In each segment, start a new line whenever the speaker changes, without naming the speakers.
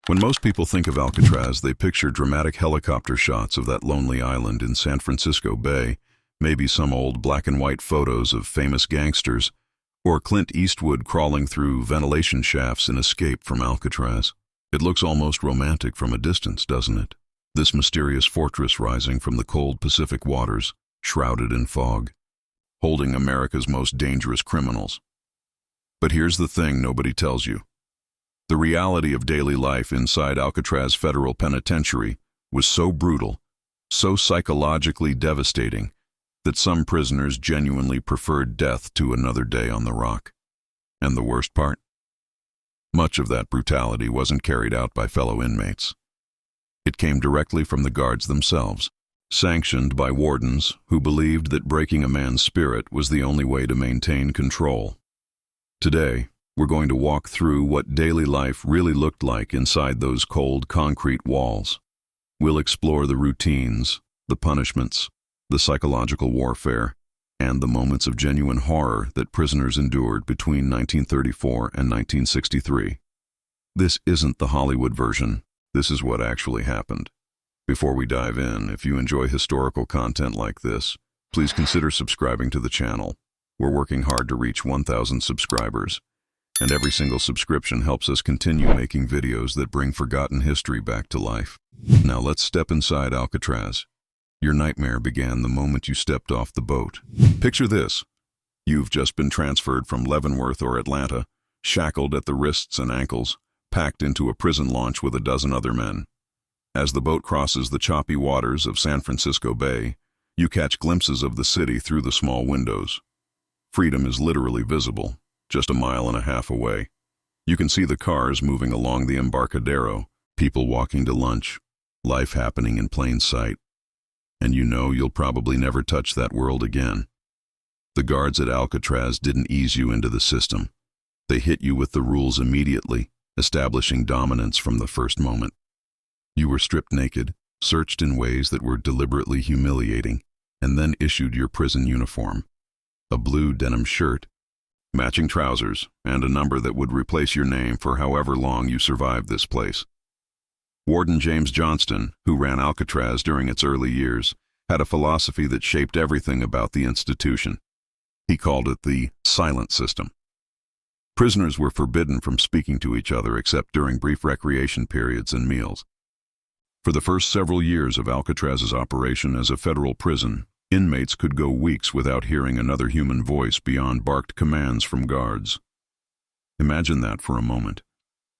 When most people think of Alcatraz, they picture dramatic helicopter shots of that lonely island in San Francisco Bay, maybe some old black and white photos of famous gangsters, or Clint Eastwood crawling through ventilation shafts in Escape from Alcatraz. It looks almost romantic from a distance, doesn't it? This mysterious fortress rising from the cold Pacific waters, shrouded in fog, holding America's most dangerous criminals. But here's the thing nobody tells you. The reality of daily life inside Alcatraz Federal Penitentiary was so brutal, so psychologically devastating, that some prisoners genuinely preferred death to another day on the rock. And the worst part? Much of that brutality wasn't carried out by fellow inmates. It came directly from the guards themselves, sanctioned by wardens who believed that breaking a man's spirit was the only way to maintain control. Today, we're going to walk through what daily life really looked like inside those cold concrete walls. We'll explore the routines, the punishments, the psychological warfare, and the moments of genuine horror that prisoners endured between 1934 and 1963. This isn't the Hollywood version. This is what actually happened. Before we dive in, if you enjoy historical content like this, please consider subscribing to the channel. We're working hard to reach 1,000 subscribers, and every single subscription helps us continue making videos that bring forgotten history back to life. Now let's step inside Alcatraz. Your nightmare began the moment you stepped off the boat. Picture this. You've just been transferred from Leavenworth or Atlanta, shackled at the wrists and ankles, packed into a prison launch with a dozen other men. As the boat crosses the choppy waters of San Francisco Bay, you catch glimpses of the city through the small windows. Freedom is literally visible, just a mile and a half away. You can see the cars moving along the Embarcadero, people walking to lunch, life happening in plain sight. And you know you'll probably never touch that world again. The guards at Alcatraz didn't ease you into the system. They hit you with the rules immediately, establishing dominance from the first moment. You were stripped naked, searched in ways that were deliberately humiliating, and then issued your prison uniform. A blue denim shirt, matching trousers, and a number that would replace your name for however long you survived this place. Warden James Johnston, who ran Alcatraz during its early years, had a philosophy that shaped everything about the institution. He called it the silent system. Prisoners were forbidden from speaking to each other except during brief recreation periods and meals. For the first several years of Alcatraz's operation as a federal prison, inmates could go weeks without hearing another human voice beyond barked commands from guards. Imagine that for a moment.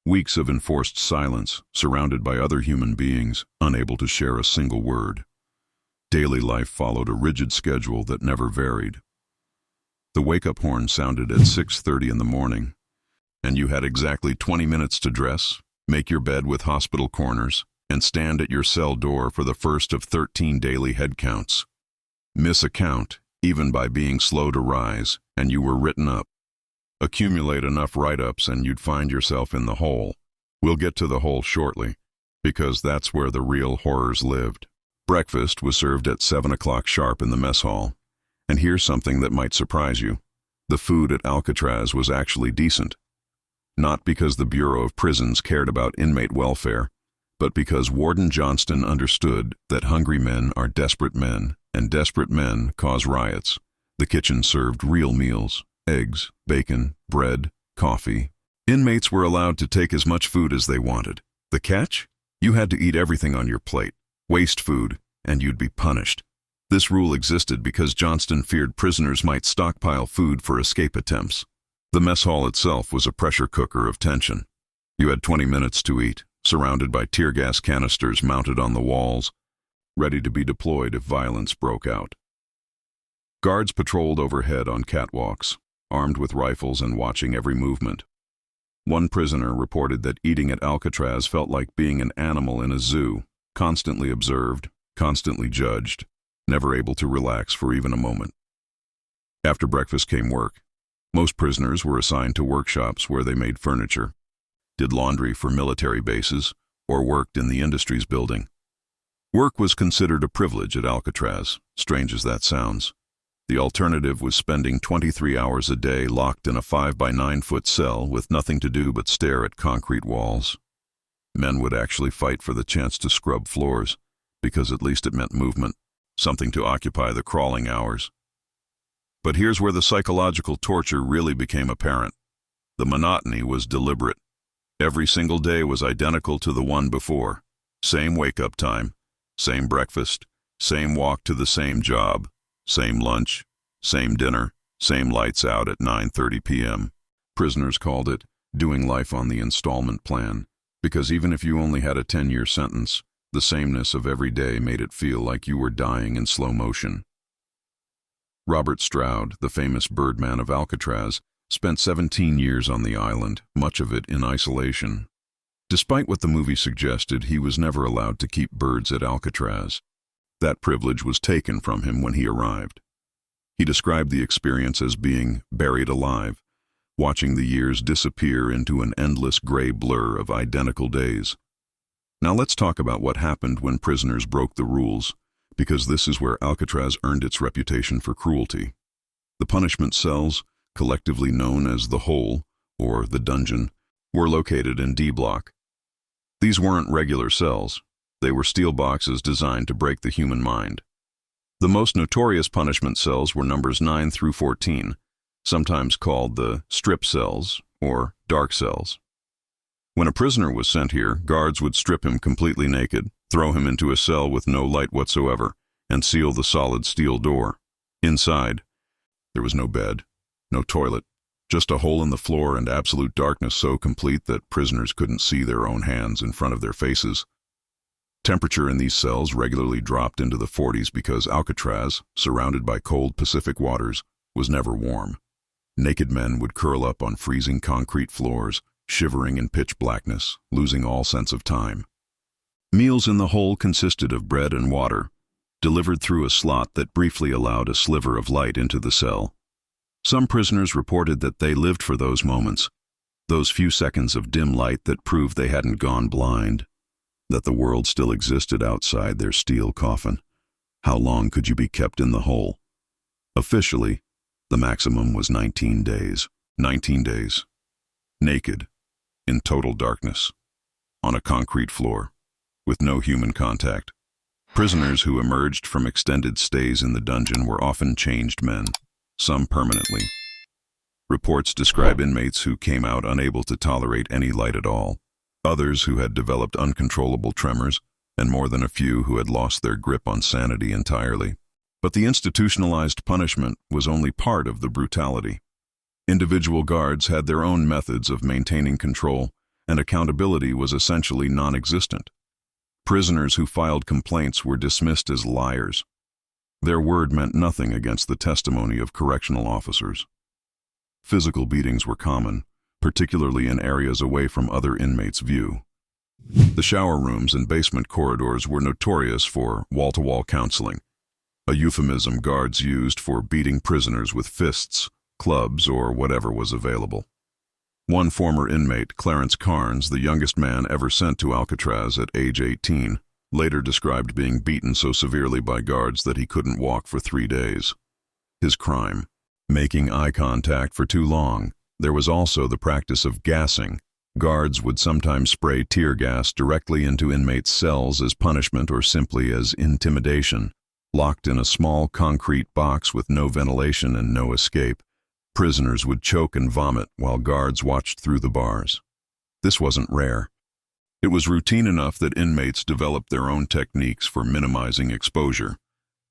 Weeks of enforced silence, surrounded by other human beings, unable to share a single word. Daily life followed a rigid schedule that never varied. The wake-up horn sounded at 6:30 in the morning, and you had exactly 20 minutes to dress, make your bed with hospital corners, and stand at your cell door for the first of 13 daily head counts. Miss a count, even by being slow to rise, and you were written up. Accumulate enough write-ups and you'd find yourself in the hole. We'll get to the hole shortly, because that's where the real horrors lived. Breakfast was served at 7 o'clock sharp in the mess hall. And here's something that might surprise you. The food at Alcatraz was actually decent. Not because the Bureau of Prisons cared about inmate welfare, but because Warden Johnston understood that hungry men are desperate men, and desperate men cause riots. The kitchen served real meals: eggs, bacon, bread, coffee. Inmates were allowed to take as much food as they wanted. The catch? You had to eat everything on your plate, waste food, and you'd be punished. This rule existed because Johnston feared prisoners might stockpile food for escape attempts. The mess hall itself was a pressure cooker of tension. You had 20 minutes to eat, surrounded by tear gas canisters mounted on the walls, ready to be deployed if violence broke out. Guards patrolled overhead on catwalks, armed with rifles and watching every movement. One prisoner reported that eating at Alcatraz felt like being an animal in a zoo, constantly observed, constantly judged, never able to relax for even a moment. After breakfast came work. Most prisoners were assigned to workshops where they made furniture, did laundry for military bases, or worked in the industries building. Work was considered a privilege at Alcatraz, strange as that sounds. The alternative was spending 23 hours a day locked in a 5 by 9 foot cell with nothing to do but stare at concrete walls. Men would actually fight for the chance to scrub floors, because at least it meant movement, something to occupy the crawling hours. But here's where the psychological torture really became apparent. The monotony was deliberate. Every single day was identical to the one before. Same wake-up time, same breakfast, same walk to the same job, same lunch, same dinner, same lights out at 9:30 p.m. Prisoners called it doing life on the installment plan, because even if you only had a 10-year sentence, the sameness of every day made it feel like you were dying in slow motion. Robert Stroud, the famous birdman of Alcatraz, spent 17 years on the island, much of it in isolation. Despite what the movie suggested, he was never allowed to keep birds at Alcatraz. That privilege was taken from him when he arrived. He described the experience as being buried alive, watching the years disappear into an endless gray blur of identical days. Now let's talk about what happened when prisoners broke the rules, because this is where Alcatraz earned its reputation for cruelty. The punishment cells, collectively known as the hole, or the dungeon, were located in D Block. These weren't regular cells. They were steel boxes designed to break the human mind. The most notorious punishment cells were numbers 9 through 14, sometimes called the strip cells or dark cells. When a prisoner was sent here, guards would strip him completely naked, throw him into a cell with no light whatsoever, and seal the solid steel door. Inside, there was no bed, no toilet, just a hole in the floor and absolute darkness so complete that prisoners couldn't see their own hands in front of their faces. Temperature in these cells regularly dropped into the 40s because Alcatraz, surrounded by cold Pacific waters, was never warm. Naked men would curl up on freezing concrete floors, shivering in pitch blackness, losing all sense of time. Meals in the hole consisted of bread and water, delivered through a slot that briefly allowed a sliver of light into the cell. Some prisoners reported that they lived for those moments, those few seconds of dim light that proved they hadn't gone blind, that the world still existed outside their steel coffin. How long could you be kept in the hole? Officially, the maximum was 19 days. 19 days. Naked, in total darkness, on a concrete floor, with no human contact. Prisoners who emerged from extended stays in the dungeon were often changed men, some permanently. Reports describe inmates who came out unable to tolerate any light at all, others who had developed uncontrollable tremors, and more than a few who had lost their grip on sanity entirely. But the institutionalized punishment was only part of the brutality. Individual guards had their own methods of maintaining control, and accountability was essentially non-existent. Prisoners who filed complaints were dismissed as liars. Their word meant nothing against the testimony of correctional officers. Physical beatings were common, particularly in areas away from other inmates' view. The shower rooms and basement corridors were notorious for wall-to-wall counseling, a euphemism guards used for beating prisoners with fists, clubs, or whatever was available. One former inmate, Clarence Carnes, the youngest man ever sent to Alcatraz at age 18, later described being beaten so severely by guards that he couldn't walk for 3 days. His crime: making eye contact for too long. There was also the practice of gassing. Guards would sometimes spray tear gas directly into inmates' cells as punishment or simply as intimidation. Locked in a small concrete box with no ventilation and no escape, prisoners would choke and vomit while guards watched through the bars. This wasn't rare. It was routine enough that inmates developed their own techniques for minimizing exposure,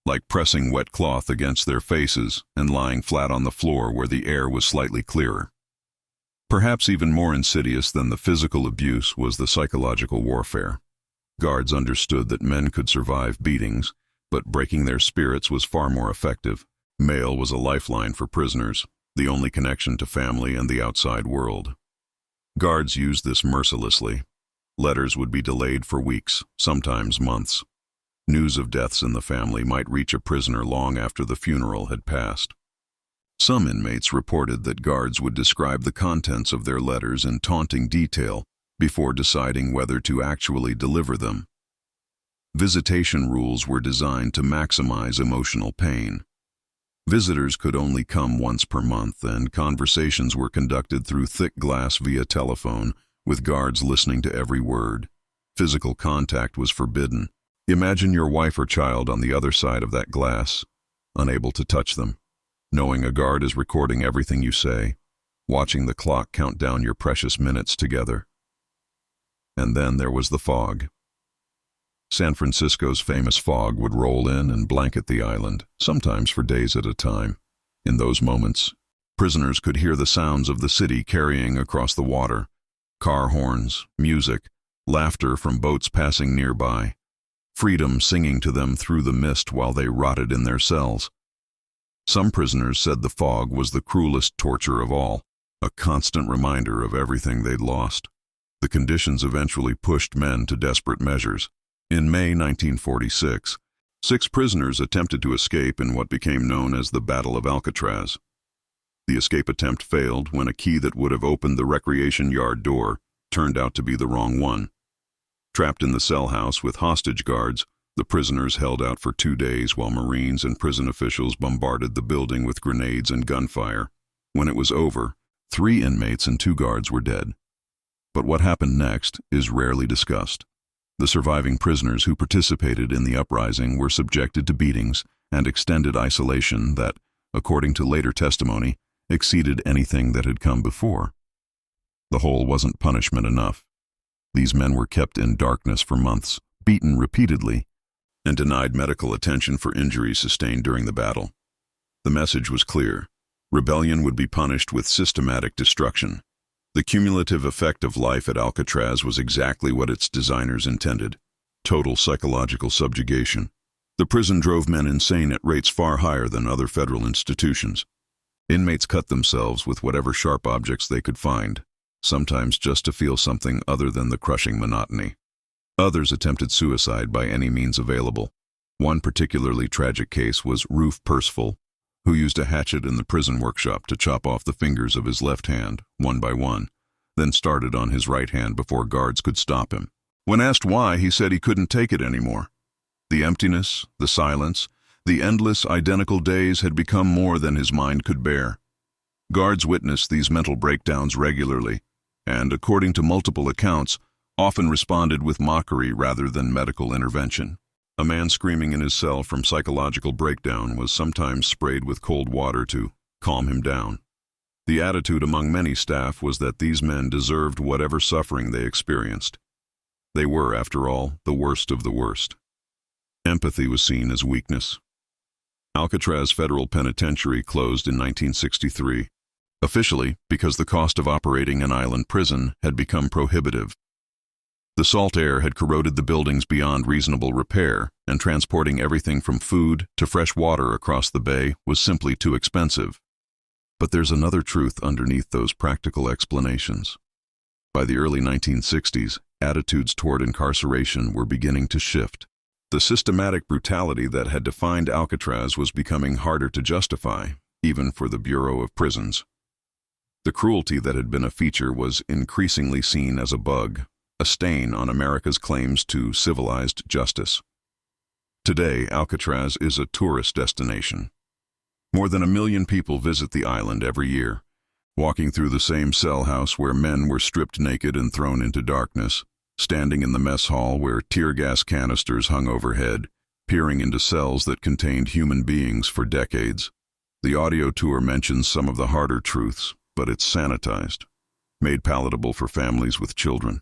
like pressing wet cloth against their faces and lying flat on the floor where the air was slightly clearer. Perhaps even more insidious than the physical abuse was the psychological warfare. Guards understood that men could survive beatings, but breaking their spirits was far more effective. Mail was a lifeline for prisoners, the only connection to family and the outside world. Guards used this mercilessly. Letters would be delayed for weeks, sometimes months. News of deaths in the family might reach a prisoner long after the funeral had passed. Some inmates reported that guards would describe the contents of their letters in taunting detail before deciding whether to actually deliver them. Visitation rules were designed to maximize emotional pain. Visitors could only come once per month, and conversations were conducted through thick glass via telephone, with guards listening to every word. Physical contact was forbidden. Imagine your wife or child on the other side of that glass, unable to touch them, knowing a guard is recording everything you say, watching the clock count down your precious minutes together. And then there was the fog. San Francisco's famous fog would roll in and blanket the island, sometimes for days at a time. In those moments, prisoners could hear the sounds of the city carrying across the water, car horns, music, laughter from boats passing nearby, freedom singing to them through the mist while they rotted in their cells. Some prisoners said the fog was the cruelest torture of all, a constant reminder of everything they'd lost. The conditions eventually pushed men to desperate measures. In May 1946, 6 prisoners attempted to escape in what became known as the Battle of Alcatraz. The escape attempt failed when a key that would have opened the recreation yard door turned out to be the wrong one. Trapped in the cell house with hostage guards, the prisoners held out for 2 days while Marines and prison officials bombarded the building with grenades and gunfire. When it was over, 3 inmates and 2 guards were dead. But what happened next is rarely discussed. The surviving prisoners who participated in the uprising were subjected to beatings and extended isolation that, according to later testimony, exceeded anything that had come before. The whole wasn't punishment enough. These men were kept in darkness for months, beaten repeatedly, and denied medical attention for injuries sustained during the battle. The message was clear. Rebellion would be punished with systematic destruction. The cumulative effect of life at Alcatraz was exactly what its designers intended: total psychological subjugation. The prison drove men insane at rates far higher than other federal institutions. Inmates cut themselves with whatever sharp objects they could find, sometimes just to feel something other than the crushing monotony. Others attempted suicide by any means available. One particularly tragic case was Roof Percival, who used a hatchet in the prison workshop to chop off the fingers of his left hand, one by one, then started on his right hand before guards could stop him. When asked why, he said he couldn't take it anymore. The emptiness, the silence, the endless, identical days had become more than his mind could bear. Guards witnessed these mental breakdowns regularly, and, according to multiple accounts, often responded with mockery rather than medical intervention. A man screaming in his cell from psychological breakdown was sometimes sprayed with cold water to calm him down. The attitude among many staff was that these men deserved whatever suffering they experienced. They were, after all, the worst of the worst. Empathy was seen as weakness. Alcatraz Federal Penitentiary closed in 1963, officially because the cost of operating an island prison had become prohibitive. The salt air had corroded the buildings beyond reasonable repair, and transporting everything from food to fresh water across the bay was simply too expensive. But there's another truth underneath those practical explanations. By the early 1960s, attitudes toward incarceration were beginning to shift. The systematic brutality that had defined Alcatraz was becoming harder to justify, even for the Bureau of Prisons. The cruelty that had been a feature was increasingly seen as a bug, a stain on America's claims to civilized justice. Today, Alcatraz is a tourist destination. More than 1 million people visit the island every year, walking through the same cell house where men were stripped naked and thrown into darkness, standing in the mess hall where tear gas canisters hung overhead, peering into cells that contained human beings for decades. The audio tour mentions some of the harder truths, but it's sanitized, made palatable for families with children.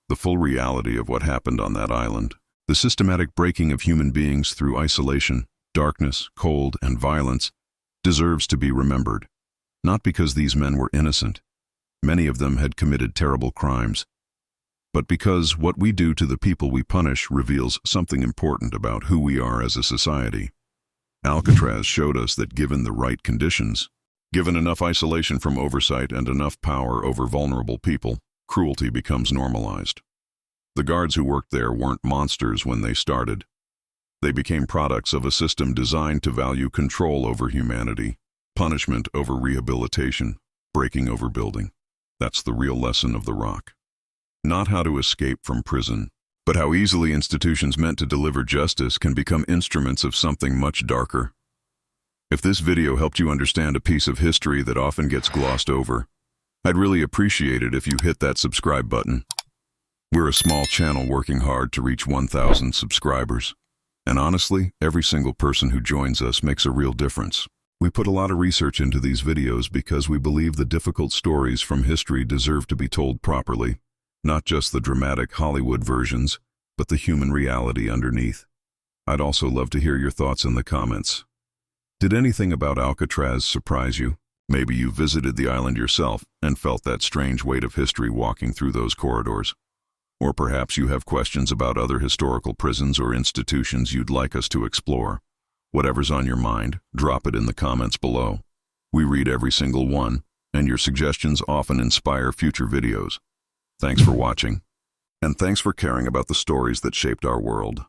The full reality of what happened on that island, the systematic breaking of human beings through isolation, darkness, cold, and violence, deserves to be remembered. Not because these men were innocent. Many of them had committed terrible crimes. But because what we do to the people we punish reveals something important about who we are as a society. Alcatraz showed us that given the right conditions, given enough isolation from oversight and enough power over vulnerable people, cruelty becomes normalized. The guards who worked there weren't monsters when they started. They became products of a system designed to value control over humanity, punishment over rehabilitation, breaking over building. That's the real lesson of The Rock. Not how to escape from prison, but how easily institutions meant to deliver justice can become instruments of something much darker. If this video helped you understand a piece of history that often gets glossed over, I'd really appreciate it if you hit that subscribe button. We're a small channel working hard to reach 1,000 subscribers. And honestly, every single person who joins us makes a real difference. We put a lot of research into these videos because we believe the difficult stories from history deserve to be told properly, not just the dramatic Hollywood versions, but the human reality underneath. I'd also love to hear your thoughts in the comments. Did anything about Alcatraz surprise you? Maybe you visited the island yourself and felt that strange weight of history walking through those corridors. Or perhaps you have questions about other historical prisons or institutions you'd like us to explore. Whatever's on your mind, drop it in the comments below. We read every single one, and your suggestions often inspire future videos. Thanks for watching, and thanks for caring about the stories that shaped our world.